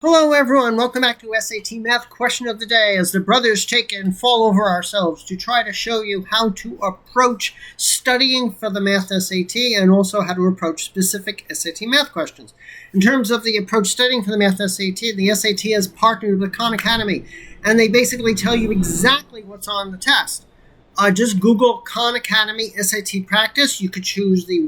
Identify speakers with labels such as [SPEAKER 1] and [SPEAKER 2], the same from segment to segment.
[SPEAKER 1] Hello everyone, welcome back to SAT Math Question of the Day as the Brothers Chaiken fall over ourselves to try to show you how to approach studying for the Math SAT and also how to approach specific SAT Math questions. In terms of the approach studying for the Math SAT, the SAT has partnered with Khan Academy and they basically tell you exactly what's on the test. Just Google Khan Academy SAT practice. You could choose the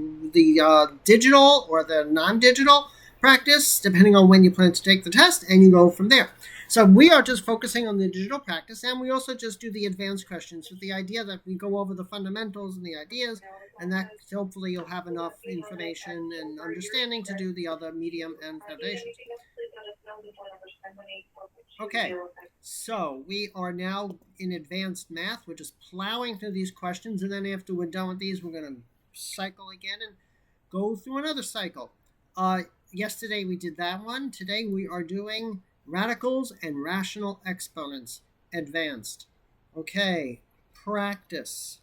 [SPEAKER 1] digital or the non-digital practice, depending on when you plan to take the test, and you go from there. So we are just focusing on the digital practice, and we also just do the advanced questions with the idea that we go over the fundamentals and the ideas, and that hopefully you'll have enough information and understanding to do the other medium and foundations. Okay, so we are now in advanced math. We're just plowing through these questions, and then after we're done with these, we're going to cycle again and go through another cycle. Yesterday we did that one. Today we are doing radicals and rational exponents, advanced. Okay, practice.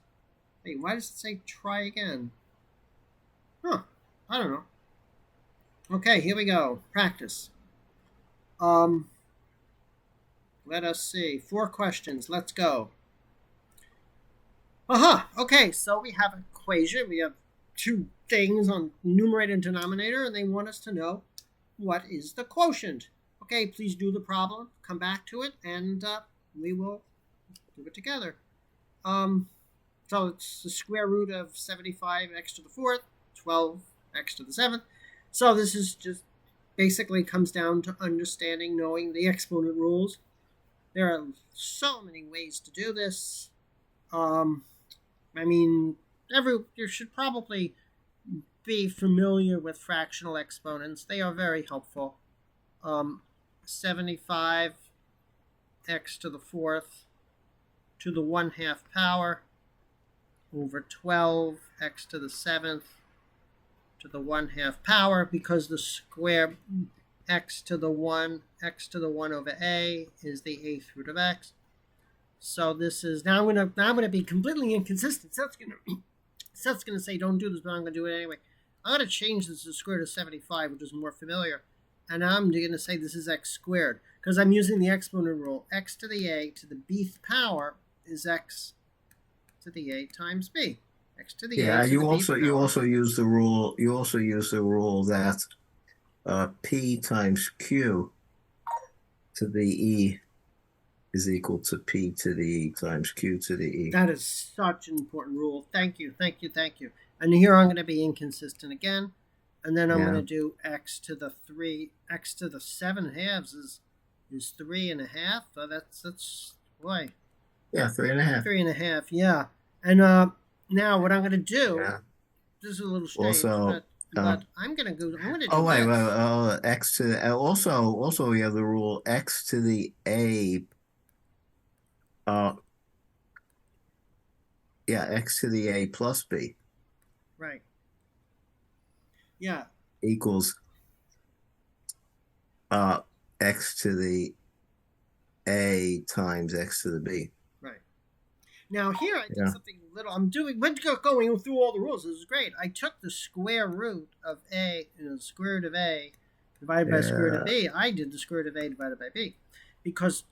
[SPEAKER 1] Wait, why does it say try again? I don't know. Okay, here we go. Practice. Let us see. 4 questions. Let's go. Okay, so we have an equation. We have 2 things on numerator and denominator, and they want us to know what is the quotient. Okay, please do the problem, come back to it, and we will do it together. So it's the square root of 75x to the 4th, 12x to the 7th. So this is just basically comes down to understanding, knowing the exponent rules. There are so many ways to do this. You should probably be familiar with fractional exponents. They are very helpful. 75x to the 4th to the 1/2 power over 12x to the 7th to the 1/2 power, because the square x to the 1 over a is the 8th root of x. So this is now I'm gonna be completely inconsistent. So it's gonna say don't do this, but I'm gonna do it anyway. I'm going to change this to the square root of 75, which is more familiar. And I'm going to say this is x squared, because I'm using the exponent rule. X to the a to the bth power is x to the a times b. X to the a to the bth power.
[SPEAKER 2] You also use the rule. You also use the rule that p times q to the e is equal to p to the e times q to the e.
[SPEAKER 1] That is such an important rule. Thank you. And here I'm going to be inconsistent again. And then I'm going to do x to the 7 halves is 3.5. So that's why.
[SPEAKER 2] Yeah, 3.5.
[SPEAKER 1] 3.5, yeah. And now what I'm going to do, this is a little strange, but I'm going to do
[SPEAKER 2] x to the, also we have the rule x to the a. X to the a plus b.
[SPEAKER 1] Right. Yeah.
[SPEAKER 2] Equals x to the a times x to the b.
[SPEAKER 1] Right. Now here I did something little. We're going through all the rules. This is great. I took the square root of a, the square root of a divided by the square root of b. I did the square root of a divided by b. Because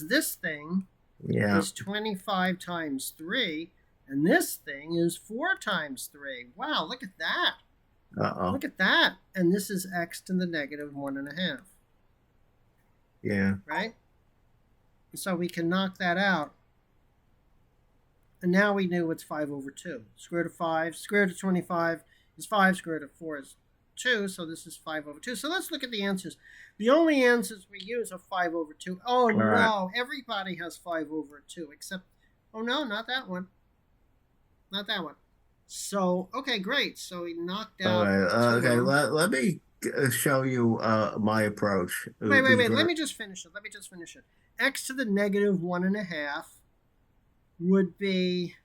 [SPEAKER 1] this thing is 25 times 3, and this thing is 4 times 3. Wow, look at that. Look at that. And this is x to the negative 1.5.
[SPEAKER 2] Yeah.
[SPEAKER 1] Right? So we can knock that out. And now we knew it's 5 over 2. Square root of 5, square root of 25 is 5, square root of 4 is 2, so this is 5 over 2. So let's look at the answers. The only answers we use are 5 over 2. Oh, no. Right. Everybody has 5 over 2, except, oh, no, not that one. Not that one. So, okay, great. So we knocked out.
[SPEAKER 2] Okay, let me show you my approach.
[SPEAKER 1] Wait. Let me just finish it. X to the negative 1.5 would be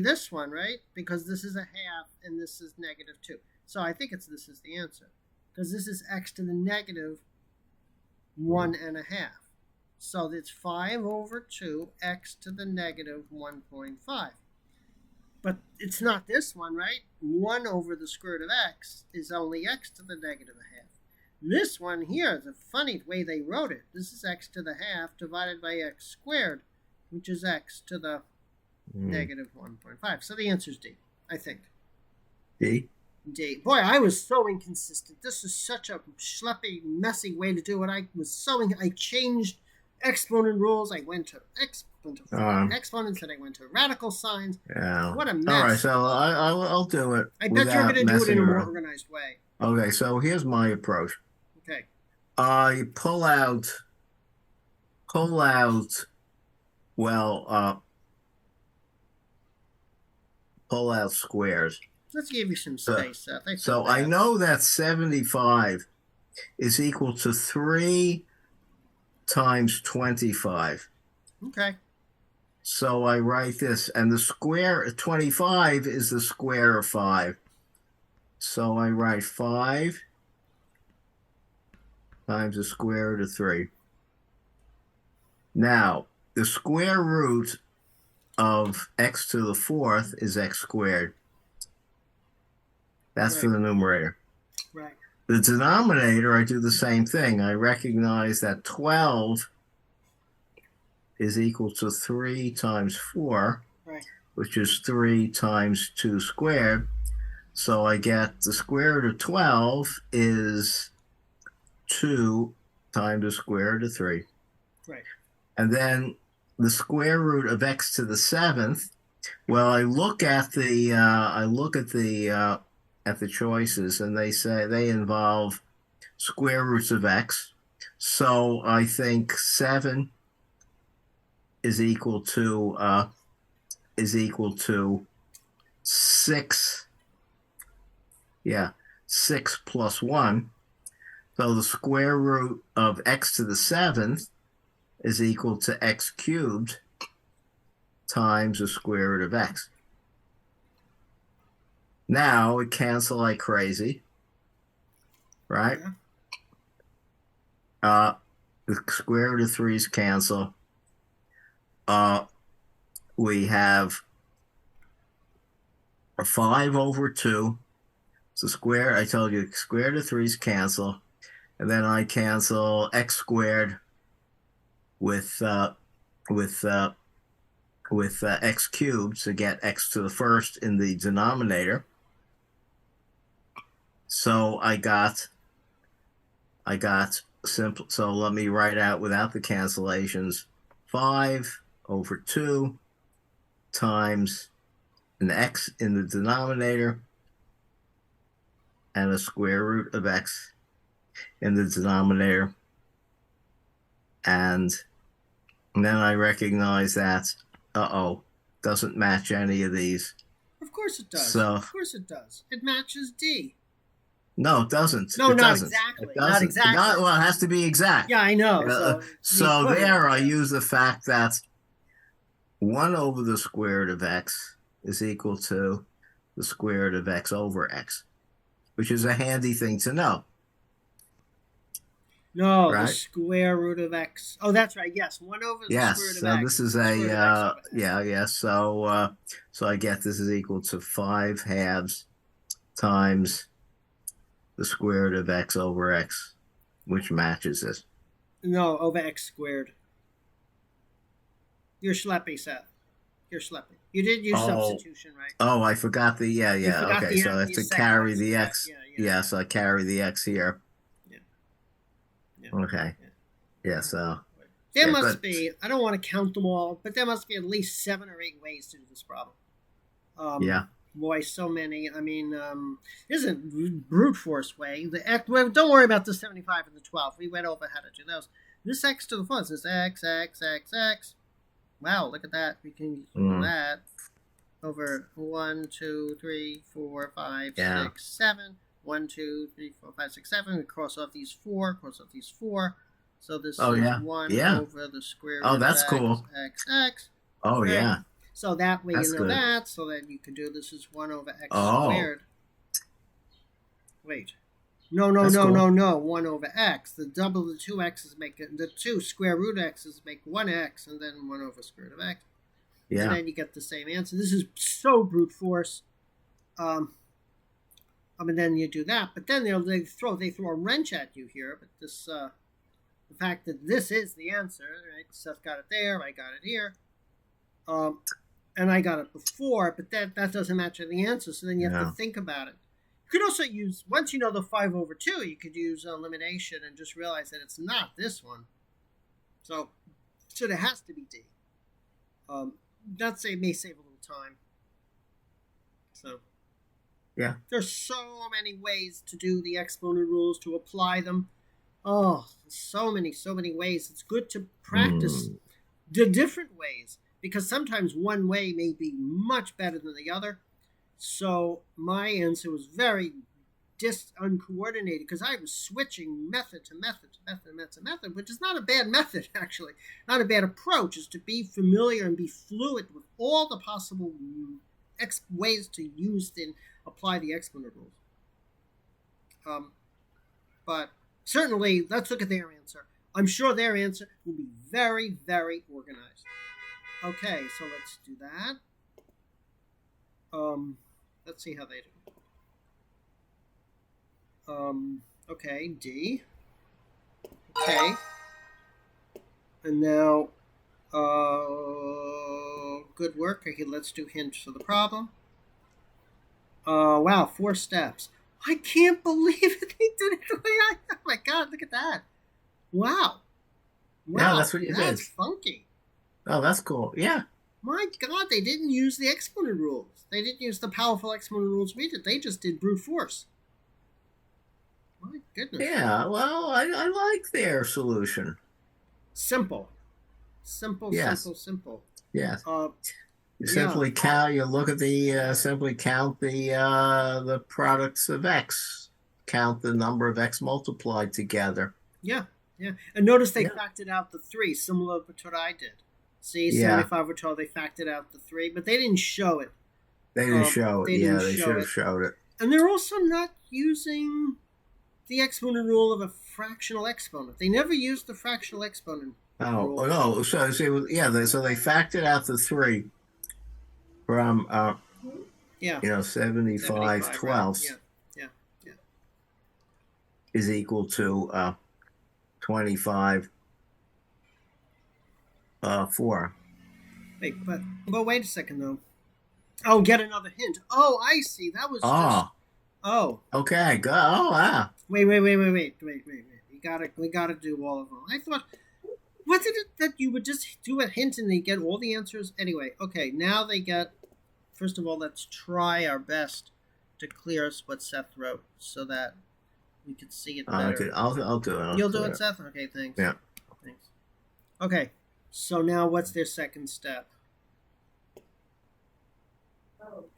[SPEAKER 1] this one, right? Because this is a half and this is negative 2. So I think this is the answer. Because this is x to the negative 1.5. So it's 5 over 2, x to the negative 1.5. But it's not this one, right? 1 over the square root of x is only x to the negative 1/2. This one here is a funny way they wrote it. This is x to the half divided by x squared, which is x to the negative 1.5. So the answer is D, I think.
[SPEAKER 2] D?
[SPEAKER 1] D. Boy, I was so inconsistent. This is such a schleppy, messy way to do it. I changed exponent rules. I went to exponents, and I went to radical signs.
[SPEAKER 2] Yeah.
[SPEAKER 1] What a mess.
[SPEAKER 2] All right, so I'll do it.
[SPEAKER 1] I bet you're going to do it in a more organized way.
[SPEAKER 2] Okay, so here's my approach.
[SPEAKER 1] Okay.
[SPEAKER 2] I pull out, squares.
[SPEAKER 1] Let's give you some space, Seth.
[SPEAKER 2] I know that 75 is equal to 3 times 25.
[SPEAKER 1] Okay.
[SPEAKER 2] So I write this, and the square 25 is the square of 5. So I write 5 times the square root of 3. Now, the square root of x to the 4th is x squared. That's
[SPEAKER 1] right.
[SPEAKER 2] for the numerator.
[SPEAKER 1] Right.
[SPEAKER 2] The denominator, I do the same thing. I recognize that 12 is equal to 3 times 4,
[SPEAKER 1] right.
[SPEAKER 2] which is 3 times 2 squared. So I get the square root of 12 is 2 times the square root of 3.
[SPEAKER 1] Right.
[SPEAKER 2] And then the square root of x to the 7th. Well, I look at the choices, and they say they involve square roots of x. So I think 7 is equal to 6. Yeah, 6 plus 1. So the square root of x to the 7th is equal to x cubed times the square root of x. Now it cancel like crazy, right?
[SPEAKER 1] Yeah.
[SPEAKER 2] The square root of 3's cancel. We have a 5 over 2. So square, I told you, square root of 3's cancel. And then I cancel x squared with x cubed to get x to the 1st in the denominator. So I got simple. So let me write out without the cancellations. 5 over 2 times an x in the denominator and a square root of x in the denominator. And then I recognize that, doesn't match any of these.
[SPEAKER 1] Of course it does.
[SPEAKER 2] So,
[SPEAKER 1] of course it does. It matches D.
[SPEAKER 2] No, it doesn't.
[SPEAKER 1] No,
[SPEAKER 2] it
[SPEAKER 1] not
[SPEAKER 2] doesn't.
[SPEAKER 1] exactly.
[SPEAKER 2] It doesn't.
[SPEAKER 1] Not exactly.
[SPEAKER 2] Well, it has to be exact.
[SPEAKER 1] Yeah, I know.
[SPEAKER 2] So there I use the fact that 1 over the square root of x is equal to the square root of x over x, which is a handy thing to know.
[SPEAKER 1] No,
[SPEAKER 2] right?
[SPEAKER 1] The square root of x. Oh, that's right. Yes, 1 over the square root of
[SPEAKER 2] so
[SPEAKER 1] x.
[SPEAKER 2] This is So I get this is equal to 5 halves times the square root of x over x, which matches this.
[SPEAKER 1] No, over x squared. You're schleppy, Seth. You're schleppy. You did use substitution, right?
[SPEAKER 2] Oh, I forgot the okay, so I have to carry the x.
[SPEAKER 1] Yeah,
[SPEAKER 2] so I carry the x here.
[SPEAKER 1] Yeah.
[SPEAKER 2] Okay. Yeah, so
[SPEAKER 1] there must be, I don't want to count them all, but there must be at least 7 or 8 ways to do this problem. Boy, so many. I mean, this is a brute force way. Don't worry about the 75 and the 12. We went over how to do those. This x to the 4th is x, x, x, x. Wow, look at that. We can do that over 1, 2, 3, 4, 5, 6, 7. 1, 2, 3, 4, 5, 6, 7. We cross off these 4, cross off these 4. So this is 1 over the square root of
[SPEAKER 2] that's
[SPEAKER 1] x,
[SPEAKER 2] cool.
[SPEAKER 1] x, x.
[SPEAKER 2] Oh,
[SPEAKER 1] right?
[SPEAKER 2] yeah.
[SPEAKER 1] So that way
[SPEAKER 2] that's
[SPEAKER 1] you know
[SPEAKER 2] good.
[SPEAKER 1] that, so that you can do this is 1 over x squared. Wait. No. 1 over x. The double the 2 x's make it, the 2 square root x's make 1x, and then 1 over square root of x.
[SPEAKER 2] Yeah.
[SPEAKER 1] And then you get the same answer. This is so brute force. I mean, then you do that, but then they throw a wrench at you here. But this the fact that this is the answer, right? Seth got it there, I got it here, and I got it before, but that doesn't match the answer. So then you have to think about it. You could also use, once you know the 5/2, you could use elimination and just realize that it's not this one. So there has to be D. That may save a little time. So
[SPEAKER 2] yeah,
[SPEAKER 1] there's so many ways to do the exponent rules, to apply them. Oh, so many ways. It's good to practice the different ways, because sometimes one way may be much better than the other. So my answer was very uncoordinated, because I was switching method to method, which is not a bad method, actually. Not a bad approach, is to be familiar and be fluid with all the possible ways to use and apply the exponent rules. But certainly, let's look at their answer. I'm sure their answer will be very, very organized. Okay, so let's do that. Let's see how they do. Okay, D. Okay. And now, good work. Okay, let's do hints for the problem. Wow, 4 steps. I can't believe it. They did it the way oh my God, look at that. Wow.
[SPEAKER 2] Yeah, that's what you did.
[SPEAKER 1] That's funky.
[SPEAKER 2] Oh, that's cool. Yeah.
[SPEAKER 1] My God, they didn't use the exponent rules. They didn't use the powerful exponent rules we did. They just did brute force. My goodness.
[SPEAKER 2] Yeah, well, I like their solution.
[SPEAKER 1] Simple.
[SPEAKER 2] Yes.
[SPEAKER 1] Simple.
[SPEAKER 2] Yes. You simply count. You look at the simply count the products of X. Count the number of X multiplied together.
[SPEAKER 1] Yeah. And notice they factored out the 3, similar to what I did. See, 75/12, they factored out the 3, but they didn't show it.
[SPEAKER 2] They didn't show it. Yeah, they should have showed it.
[SPEAKER 1] And they're also not using the exponent rule of a fractional exponent. They never used the fractional exponent rule.
[SPEAKER 2] No. So they factored out the 3 from 75 twelfths is equal to 25 4.
[SPEAKER 1] Wait, but wait a second though. Oh, get another hint. Oh, I see. That was just. Oh.
[SPEAKER 2] Okay. Go. Oh, wow.
[SPEAKER 1] Wait. We gotta do all of them. I thought, wasn't it that you would just do a hint and they get all the answers? Anyway, okay. Now they get. First of all, let's try our best to clear us what Seth wrote, so that we could see it better.
[SPEAKER 2] Okay, I'll do it.
[SPEAKER 1] You'll do it, Seth? Okay, thanks.
[SPEAKER 2] Yeah.
[SPEAKER 1] Thanks. Okay, so now what's their second step?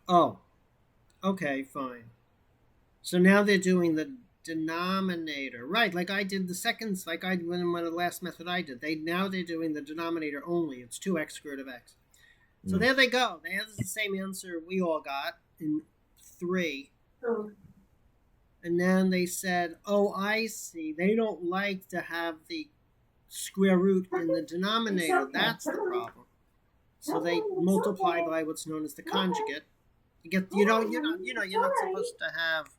[SPEAKER 1] Oh. Okay, fine. So now they're doing the denominator. Right, like I did the seconds, like I did in the last method I did. Now they're doing the denominator only. It's 2x squared root of x. So there they go. They have the same answer we all got in 3.
[SPEAKER 3] Oh.
[SPEAKER 1] And then they said, oh, I see. They don't like to have the square root in the denominator. That's the problem. So they multiply by what's known as the conjugate. You're not supposed to have,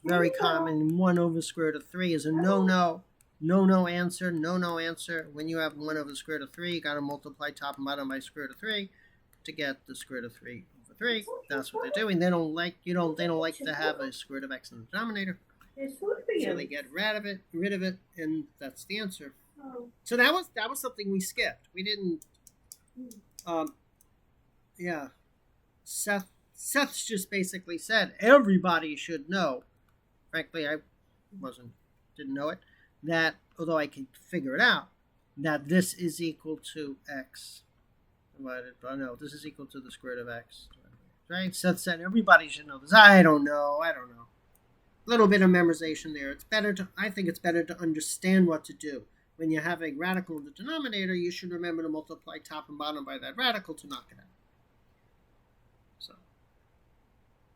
[SPEAKER 1] very common 1 over square root of 3 is a no answer. When you have 1 over square root of 3, you got to multiply top and bottom by square root of 3 to get the square root of 3 over 3. That's what they're doing. They don't like to have a square root of x in the denominator. So they get rid of it, and that's the answer. So that was something we skipped. We didn't. Seth's just basically said everybody should know. Frankly, I didn't know it. That, although I can figure it out, that this is equal to x divided by, no, this is equal to the square root of x. Right? Seth said everybody should know this. I don't know. A little bit of memorization there. I think it's better to understand what to do. When you have a radical in the denominator, you should remember to multiply top and bottom by that radical to knock it out.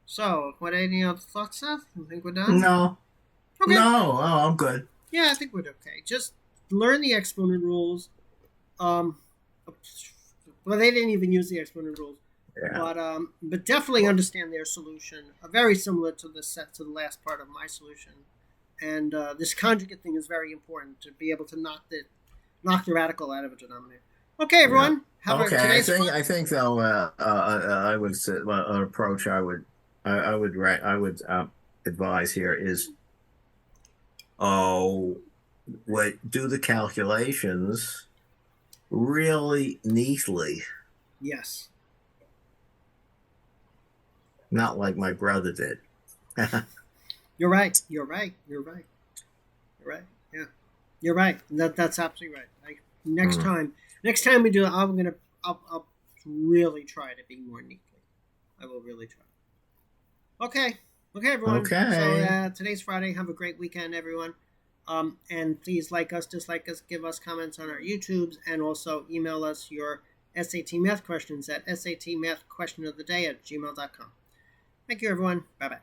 [SPEAKER 1] So, what, any other thoughts, Seth? You think we're done?
[SPEAKER 2] No.
[SPEAKER 1] Okay.
[SPEAKER 2] No, I'm good.
[SPEAKER 1] Yeah, I think we're okay. Just learn the exponent rules. Well, they didn't even use the exponent rules.
[SPEAKER 2] Yeah.
[SPEAKER 1] But definitely understand their solution. Very similar to the last part of my solution. And this conjugate thing is very important to be able to knock the radical out of a denominator. Okay,
[SPEAKER 2] Yeah.
[SPEAKER 1] everyone. Have a
[SPEAKER 2] Okay.
[SPEAKER 1] today's fun.
[SPEAKER 2] I think though, I would say an approach I would advise here is, oh, what do the calculations really neatly,
[SPEAKER 1] Yes,
[SPEAKER 2] not like my brother did.
[SPEAKER 1] you're right. You're right. You're right. You're right. Yeah, you're right. That's absolutely right. Like
[SPEAKER 2] Hmm.
[SPEAKER 1] next time we do it, I'll really try to be more neatly. I will really try. Okay. Okay, everyone. So
[SPEAKER 2] Okay.
[SPEAKER 1] today's Friday. Have a great weekend, everyone. And please like us, dislike us, give us comments on our YouTubes, and also email us your SAT math questions at satmathquestionoftheday@gmail.com. Thank you, everyone. Bye bye.